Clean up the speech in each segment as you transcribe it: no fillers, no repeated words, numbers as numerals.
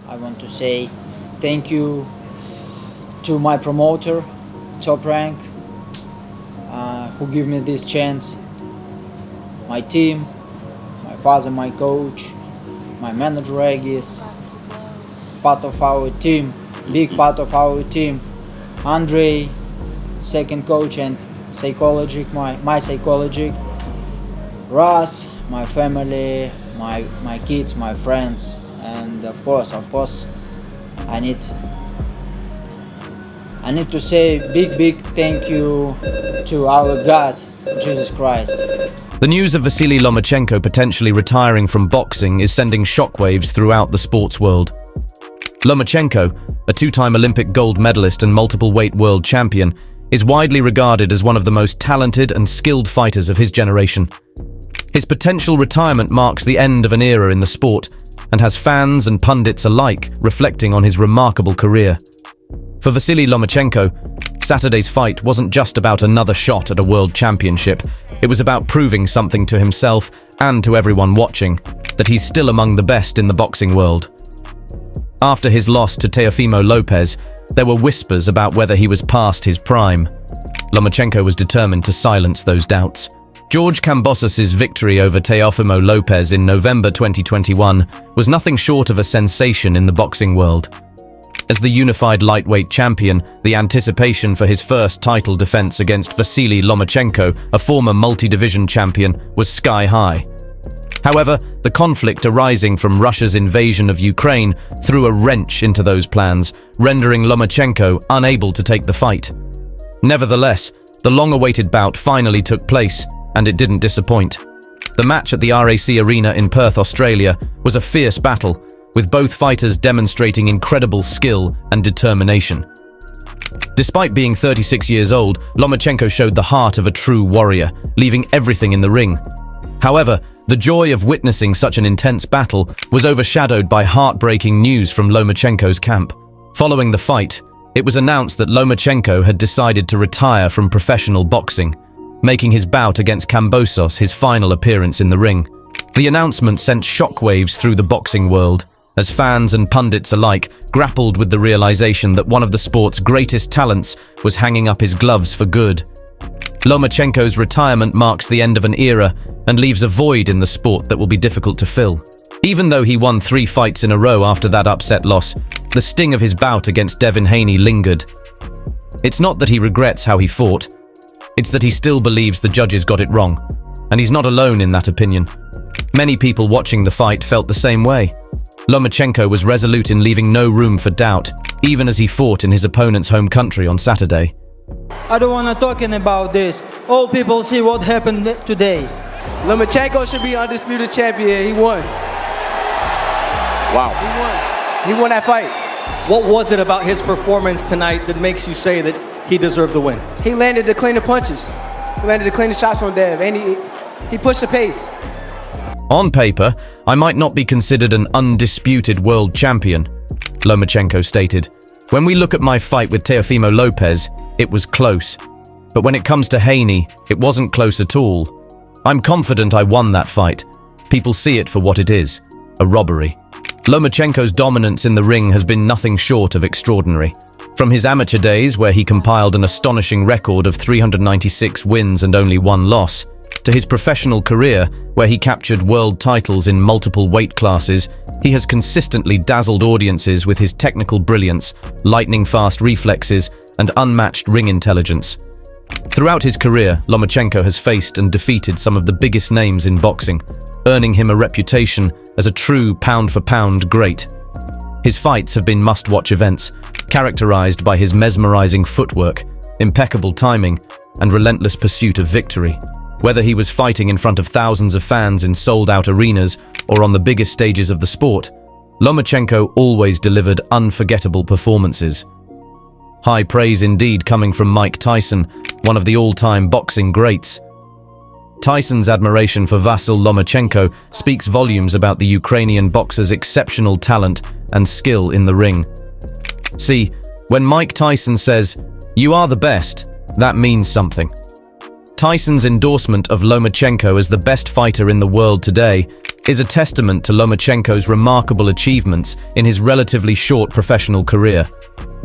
I want to say thank you to my promoter, Top Rank, who gave me this chance, my team, my father, my coach, my manager Regis, part of our team, big part of our team, Andre, second coach and psychologic, my psychologic, Russ, my family, my kids, my friends, and of course, I need to say big thank you to our God, Jesus Christ. The news of Vasily Lomachenko potentially retiring from boxing is sending shockwaves throughout the sports world. Lomachenko, a two-time Olympic gold medalist and multiple weight world champion, is widely regarded as one of the most talented and skilled fighters of his generation. His potential retirement marks the end of an era in the sport and has fans and pundits alike reflecting on his remarkable career. For Vasily Lomachenko, Saturday's fight wasn't just about another shot at a world championship. It was about proving something to himself and to everyone watching, that he's still among the best in the boxing world. After his loss to Teofimo Lopez, there were whispers about whether he was past his prime. Lomachenko was determined to silence those doubts. George Kambosos' victory over Teofimo Lopez in November 2021 was nothing short of a sensation in the boxing world. As the unified lightweight champion, the anticipation for his first title defense against Vasily Lomachenko, a former multi-division champion, was sky high. However, the conflict arising from Russia's invasion of Ukraine threw a wrench into those plans, rendering Lomachenko unable to take the fight. Nevertheless, the long-awaited bout finally took place, and it didn't disappoint. The match at the RAC Arena in Perth, Australia, was a fierce battle, with both fighters demonstrating incredible skill and determination. Despite being 36 years old, Lomachenko showed the heart of a true warrior, leaving everything in the ring. However, the joy of witnessing such an intense battle was overshadowed by heartbreaking news from Lomachenko's camp. Following the fight, it was announced that Lomachenko had decided to retire from professional boxing, making his bout against Kambosos his final appearance in the ring. The announcement sent shockwaves through the boxing world, as fans and pundits alike grappled with the realization that one of the sport's greatest talents was hanging up his gloves for good. Lomachenko's retirement marks the end of an era and leaves a void in the sport that will be difficult to fill. Even though he won 3 fights in a row after that upset loss, the sting of his bout against Haney lingered. It's not that he regrets how he fought, it's that he still believes the judges got it wrong, and he's not alone in that opinion. Many people watching the fight felt the same way. Lomachenko was resolute in leaving no room for doubt, even as he fought in his opponent's home country on Saturday. I don't want to talk about this. All people see what happened today. Lomachenko should be undisputed champion. He won. Wow. He won that fight. What was it about his performance tonight that makes you say that he deserved the win? He landed the cleaner punches. He landed the cleaner shots on Dev, and he pushed the pace. On paper, I might not be considered an undisputed world champion, Lomachenko stated. When we look at my fight with Teofimo Lopez, it was close. But when it comes to Haney, it wasn't close at all. I'm confident I won that fight. People see it for what it is, a robbery. Lomachenko's dominance in the ring has been nothing short of extraordinary. From his amateur days, where he compiled an astonishing record of 396 wins and only 1 loss, to his professional career, where he captured world titles in multiple weight classes, he has consistently dazzled audiences with his technical brilliance, lightning-fast reflexes, and unmatched ring intelligence. Throughout his career, Lomachenko has faced and defeated some of the biggest names in boxing, earning him a reputation as a true pound-for-pound great. His fights have been must-watch events, characterized by his mesmerizing footwork, impeccable timing, and relentless pursuit of victory. Whether he was fighting in front of thousands of fans in sold-out arenas or on the biggest stages of the sport, Lomachenko always delivered unforgettable performances. High praise indeed coming from Mike Tyson, one of the all-time boxing greats. Tyson's admiration for Vasyl Lomachenko speaks volumes about the Ukrainian boxer's exceptional talent and skill in the ring. See, when Mike Tyson says, "You are the best," that means something. Tyson's endorsement of Lomachenko as the best fighter in the world today is a testament to Lomachenko's remarkable achievements in his relatively short professional career.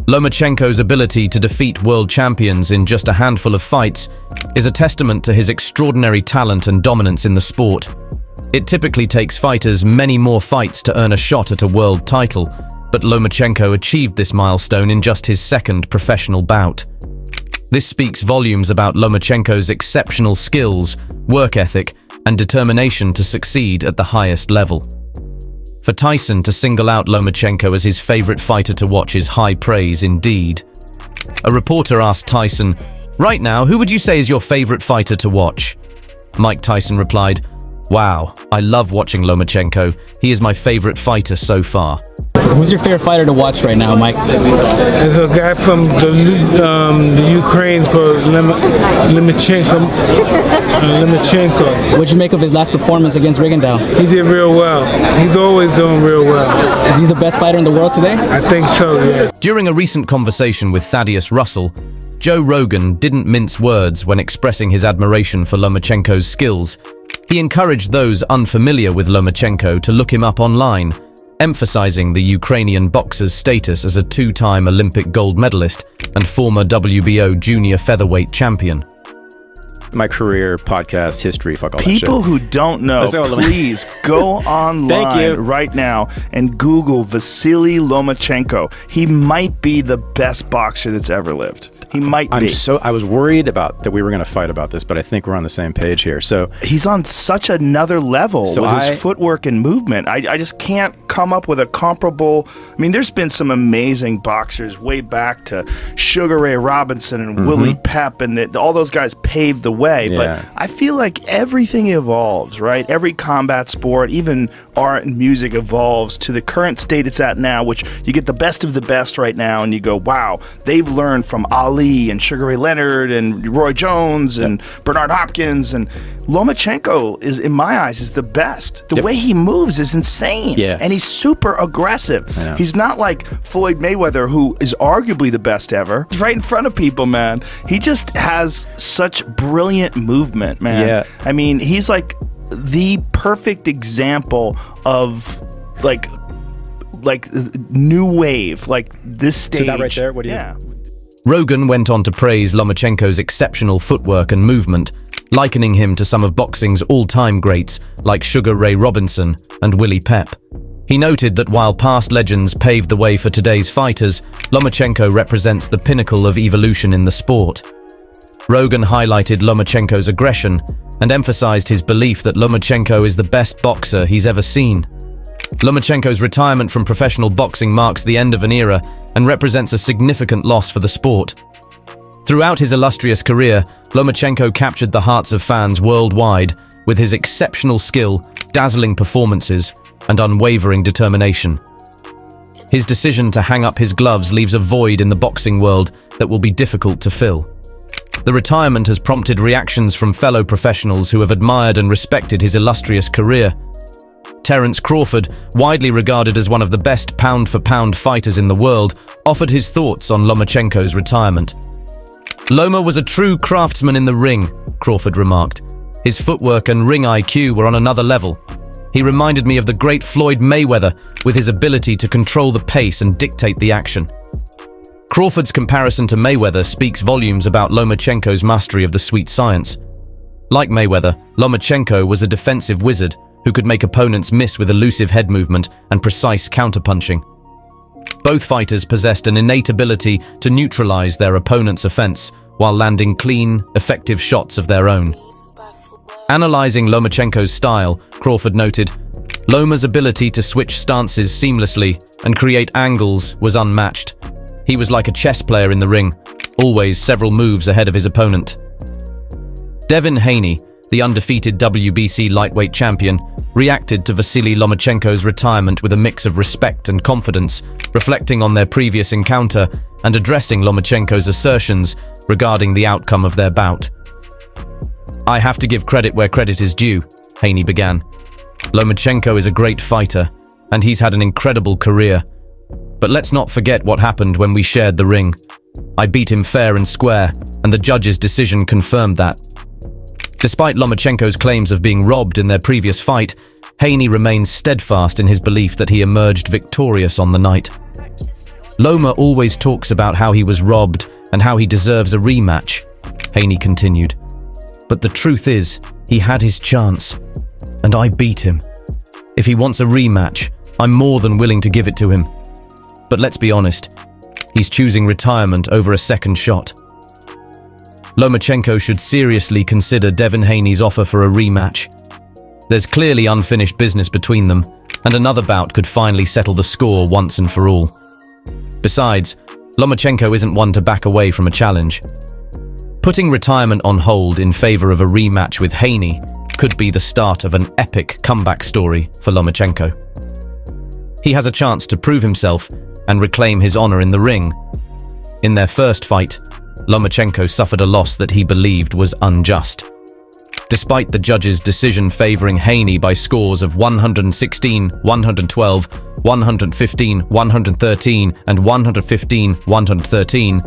Lomachenko's ability to defeat world champions in just a handful of fights is a testament to his extraordinary talent and dominance in the sport. It typically takes fighters many more fights to earn a shot at a world title, but Lomachenko achieved this milestone in just his second professional bout. This speaks volumes about Lomachenko's exceptional skills, work ethic, and determination to succeed at the highest level. For Tyson to single out Lomachenko as his favorite fighter to watch is high praise indeed. A reporter asked Tyson, "Right now, who would you say is your favorite fighter to watch?" Mike Tyson replied, "Wow, I love watching Lomachenko. He is my favorite fighter so far." Who's your favorite fighter to watch right now, Mike? There's a guy from the Ukraine called Lomachenko. What'd you make of his last performance against Rigondeaux? He did real well. He's always doing real well. Is he the best fighter in the world today? I think so, yeah. During a recent conversation with Thaddeus Russell, Joe Rogan didn't mince words when expressing his admiration for Lomachenko's skills. He encouraged those unfamiliar with Lomachenko to look him up online, emphasizing the Ukrainian boxer's status as a two-time Olympic gold medalist and former WBO junior featherweight champion. My career, podcast, history, fuck all that shit. People who don't know, please go online right now and Google Vasily Lomachenko. He might be the best boxer that's ever lived. He might be. I was worried about that we were going to fight about this, but I think we're on the same page here. So he's on such another level with his footwork and movement. I just can't come up with a comparable. I mean, there's been some amazing boxers way back to Sugar Ray Robinson and Willie Pep, and all those guys paved the way. Yeah. But I feel like everything evolves, right? Every combat sport, even art and music evolves to the current state it's at now, which you get the best of the best right now, and you go, wow, they've learned from Ali and Sugar Ray Leonard and Roy Jones and Bernard Hopkins, and Lomachenko is, in my eyes, is the best. The way he moves is insane, and he's super aggressive. He's not like Floyd Mayweather, who is arguably the best ever. He's right in front of people, man. He just has such brilliant movement, man. I mean, he's like the perfect example of like new wave, like this stage. So that right there, what do you? Rogan went on to praise Lomachenko's exceptional footwork and movement, likening him to some of boxing's all-time greats like Sugar Ray Robinson and Willie Pep. He noted that while past legends paved the way for today's fighters, Lomachenko represents the pinnacle of evolution in the sport. Rogan highlighted Lomachenko's aggression and emphasized his belief that Lomachenko is the best boxer he's ever seen. Lomachenko's retirement from professional boxing marks the end of an era and represents a significant loss for the sport. Throughout his illustrious career, Lomachenko captured the hearts of fans worldwide with his exceptional skill, dazzling performances, and unwavering determination. His decision to hang up his gloves leaves a void in the boxing world that will be difficult to fill. The retirement has prompted reactions from fellow professionals who have admired and respected his illustrious career. Terence Crawford, widely regarded as one of the best pound-for-pound fighters in the world, offered his thoughts on Lomachenko's retirement. "Loma was a true craftsman in the ring," Crawford remarked. "His footwork and ring IQ were on another level. He reminded me of the great Floyd Mayweather with his ability to control the pace and dictate the action." Crawford's comparison to Mayweather speaks volumes about Lomachenko's mastery of the sweet science. Like Mayweather, Lomachenko was a defensive wizard who could make opponents miss with elusive head movement and precise counterpunching. Both fighters possessed an innate ability to neutralize their opponent's offense while landing clean, effective shots of their own. Analyzing Lomachenko's style, Crawford noted, "Loma's ability to switch stances seamlessly and create angles was unmatched. He was like a chess player in the ring, always several moves ahead of his opponent." Devin Haney, the undefeated WBC lightweight champion, reacted to Vasily Lomachenko's retirement with a mix of respect and confidence, reflecting on their previous encounter and addressing Lomachenko's assertions regarding the outcome of their bout. "I have to give credit where credit is due," Haney began. "Lomachenko is a great fighter, and he's had an incredible career. But let's not forget what happened when we shared the ring. I beat him fair and square, and the judge's decision confirmed that." Despite Lomachenko's claims of being robbed in their previous fight, Haney remains steadfast in his belief that he emerged victorious on the night. Loma always talks about how he was robbed and how he deserves a rematch, Haney continued. But the truth is, he had his chance, and I beat him. If he wants a rematch, I'm more than willing to give it to him. But let's be honest, he's choosing retirement over a second shot. Lomachenko should seriously consider Devin Haney's offer for a rematch. There's clearly unfinished business between them, and another bout could finally settle the score once and for all. Besides, Lomachenko isn't one to back away from a challenge. Putting retirement on hold in favor of a rematch with Haney could be the start of an epic comeback story for Lomachenko. He has a chance to prove himself and reclaim his honor in the ring. In their first fight, Lomachenko suffered a loss that he believed was unjust. Despite the judges' decision favoring Haney by scores of 116, 112, 115, 113, and 115, 113,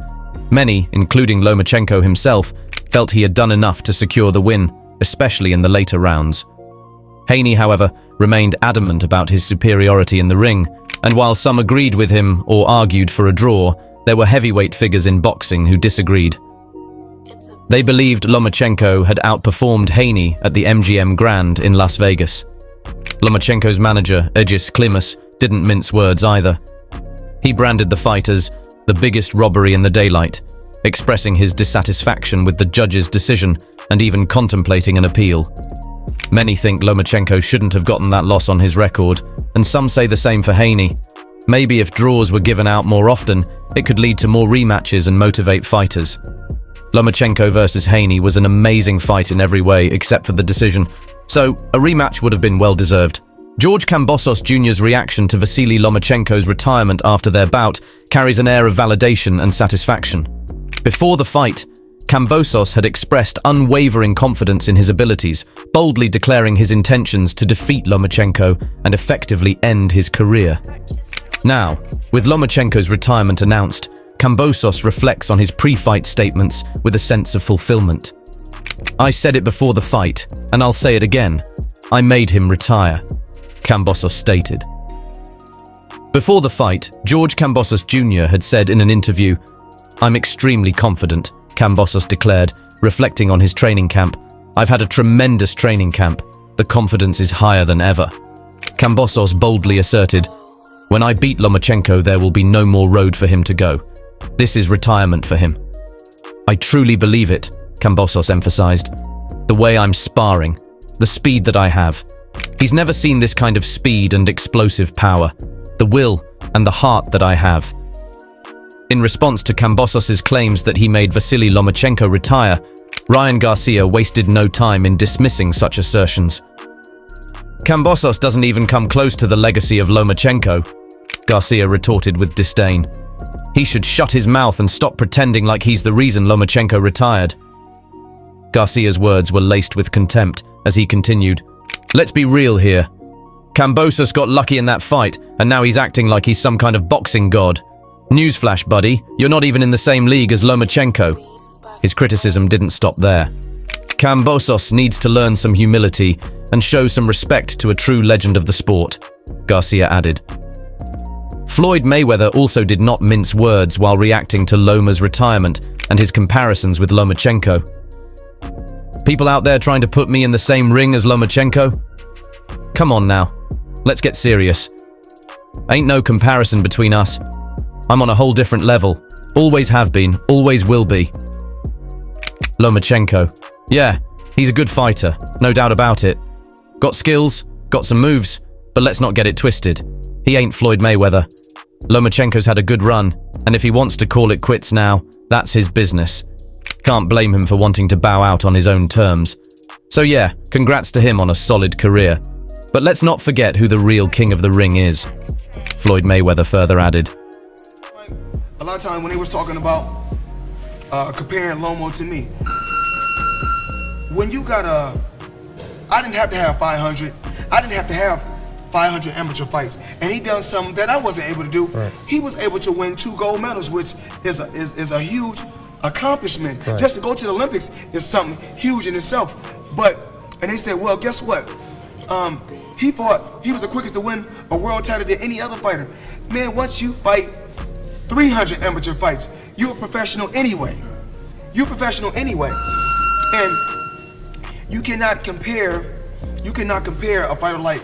many, including Lomachenko himself, felt he had done enough to secure the win, especially in the later rounds. Haney, however, remained adamant about his superiority in the ring, and while some agreed with him or argued for a draw, there were heavyweight figures in boxing who disagreed. They believed Lomachenko had outperformed Haney at the MGM Grand in Las Vegas. Lomachenko's manager, Egis Klimas, didn't mince words either. He branded the fight as the biggest robbery in the daylight, expressing his dissatisfaction with the judge's decision and even contemplating an appeal. Many think Lomachenko shouldn't have gotten that loss on his record, and some say the same for Haney. Maybe if draws were given out more often, it could lead to more rematches and motivate fighters. Lomachenko versus Haney was an amazing fight in every way except for the decision, so a rematch would have been well deserved. George Kambosos Jr.'s reaction to Vasily Lomachenko's retirement after their bout carries an air of validation and satisfaction. Before the fight, Kambosos had expressed unwavering confidence in his abilities, boldly declaring his intentions to defeat Lomachenko and effectively end his career. Now, with Lomachenko's retirement announced, Kambosos reflects on his pre-fight statements with a sense of fulfillment. "I said it before the fight, and I'll say it again. I made him retire," Kambosos stated. Before the fight, George Kambosos Jr. had said in an interview, "I'm extremely confident," Kambosos declared, reflecting on his training camp. "I've had a tremendous training camp. The confidence is higher than ever." Kambosos boldly asserted, "When I beat Lomachenko, there will be no more road for him to go. This is retirement for him." "I truly believe it," Kambosos emphasized. "The way I'm sparring, the speed that I have. He's never seen this kind of speed and explosive power, the will and the heart that I have." In response to Kambosos' claims that he made Vasily Lomachenko retire, Ryan Garcia wasted no time in dismissing such assertions. "Kambosos doesn't even come close to the legacy of Lomachenko," Garcia retorted with disdain. "He should shut his mouth and stop pretending like he's the reason Lomachenko retired." Garcia's words were laced with contempt as he continued, "Let's be real here. Kambosos got lucky in that fight, and now he's acting like he's some kind of boxing god. Newsflash, buddy, you're not even in the same league as Lomachenko." His criticism didn't stop there. "Kambosos needs to learn some humility and show some respect to a true legend of the sport," Garcia added. Floyd Mayweather also did not mince words while reacting to Loma's retirement and his comparisons with Lomachenko. "People out there trying to put me in the same ring as Lomachenko? Come on now, let's get serious. Ain't no comparison between us. I'm on a whole different level. Always have been, always will be." Lomachenko. "Yeah, he's a good fighter, no doubt about it. Got skills, got some moves, but let's not get it twisted. He ain't Floyd Mayweather. Lomachenko's had a good run, and if he wants to call it quits now, that's his business. Can't blame him for wanting to bow out on his own terms. So yeah, congrats to him on a solid career. But let's not forget who the real king of the ring is," Floyd Mayweather further added. A lot of times when they was talking about comparing Lomo to me, when you got I didn't have to have 500. I didn't have to have 500 amateur fights, and he done something that I wasn't able to do. Right. He was able to win 2 gold medals, which is a huge accomplishment. Right. Just to go to the Olympics is something huge in itself. And they said, well, guess what? He was the quickest to win a world title than any other fighter. Man, once you fight 300 amateur fights, you're a professional anyway. You're a professional anyway. And you cannot compare a fighter like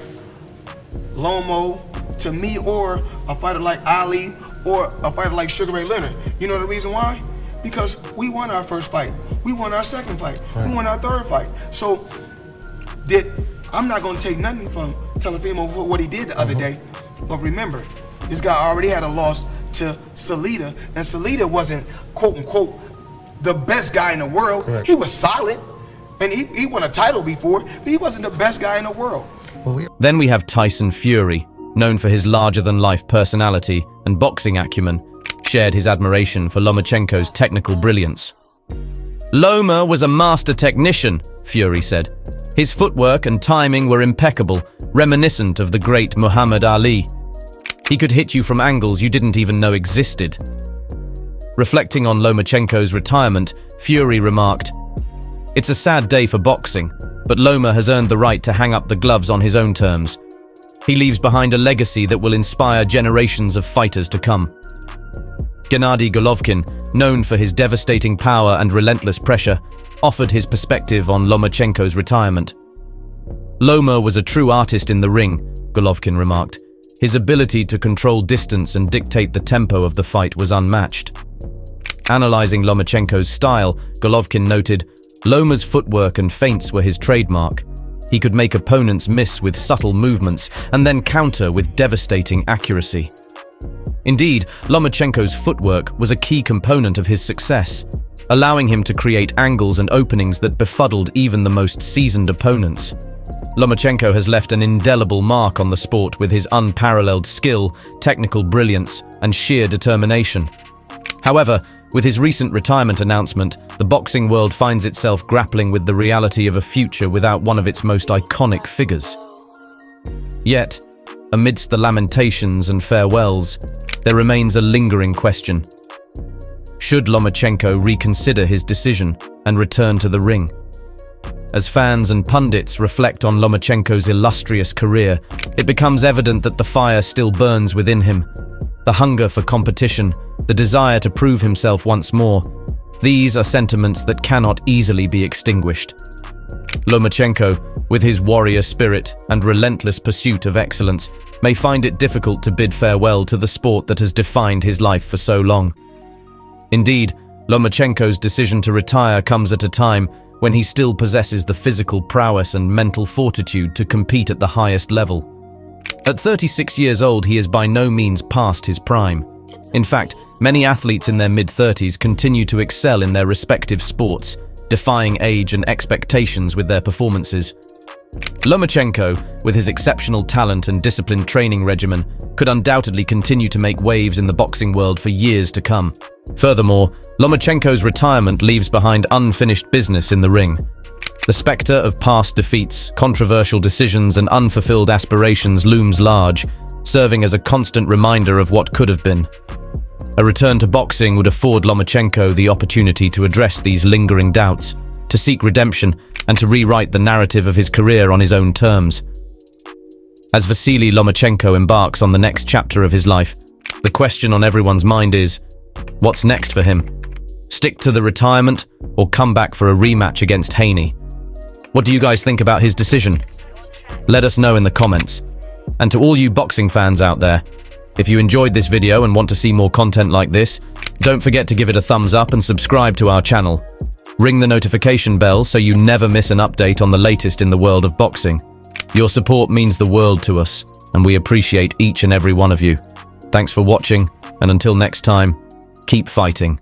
Lomo to me, or a fighter like Ali, or a fighter like Sugar Ray Leonard. You know the reason why? Because we won our first fight. We won our second fight. Right. We won our third fight. So I'm not gonna take nothing from Telefimo for what he did the other day. But remember, this guy already had a loss to Salida, and Salida wasn't quote unquote the best guy in the world. Correct. He was solid, and he won a title before, but he wasn't the best guy in the world. Then we have Tyson Fury, known for his larger-than-life personality and boxing acumen, shared his admiration for Lomachenko's technical brilliance. Loma was a master technician, Fury said. His footwork and timing were impeccable, reminiscent of the great Muhammad Ali. He could hit you from angles you didn't even know existed. Reflecting on Lomachenko's retirement, Fury remarked, "It's a sad day for boxing, but Loma has earned the right to hang up the gloves on his own terms. He leaves behind a legacy that will inspire generations of fighters to come." Gennady Golovkin, known for his devastating power and relentless pressure, offered his perspective on Lomachenko's retirement. "Loma was a true artist in the ring," Golovkin remarked. "His ability to control distance and dictate the tempo of the fight was unmatched." Analyzing Lomachenko's style, Golovkin noted, "Loma's footwork and feints were his trademark. He could make opponents miss with subtle movements and then counter with devastating accuracy." Indeed, Lomachenko's footwork was a key component of his success, allowing him to create angles and openings that befuddled even the most seasoned opponents. Lomachenko has left an indelible mark on the sport with his unparalleled skill, technical brilliance, and sheer determination. However, with his recent retirement announcement, the boxing world finds itself grappling with the reality of a future without one of its most iconic figures. Yet, amidst the lamentations and farewells, there remains a lingering question. Should Lomachenko reconsider his decision and return to the ring? As fans and pundits reflect on Lomachenko's illustrious career, it becomes evident that the fire still burns within him. The hunger for competition, the desire to prove himself once more, these are sentiments that cannot easily be extinguished. Lomachenko, with his warrior spirit and relentless pursuit of excellence, may find it difficult to bid farewell to the sport that has defined his life for so long. Indeed, Lomachenko's decision to retire comes at a time when he still possesses the physical prowess and mental fortitude to compete at the highest level. At 36 years old, he is by no means past his prime. In fact, many athletes in their mid-30s continue to excel in their respective sports, defying age and expectations with their performances. Lomachenko, with his exceptional talent and disciplined training regimen, could undoubtedly continue to make waves in the boxing world for years to come. Furthermore, Lomachenko's retirement leaves behind unfinished business in the ring. The spectre of past defeats, controversial decisions, and unfulfilled aspirations looms large, serving as a constant reminder of what could have been. A return to boxing would afford Lomachenko the opportunity to address these lingering doubts, to seek redemption, and to rewrite the narrative of his career on his own terms. As Vasily Lomachenko embarks on the next chapter of his life, the question on everyone's mind is, what's next for him? Stick to the retirement, or come back for a rematch against Haney? What do you guys think about his decision? Let us know in the comments. And to all you boxing fans out there, if you enjoyed this video and want to see more content like this, don't forget to give it a thumbs up and subscribe to our channel. Ring the notification bell so you never miss an update on the latest in the world of boxing. Your support means the world to us, and we appreciate each and every one of you. Thanks for watching, and until next time, keep fighting.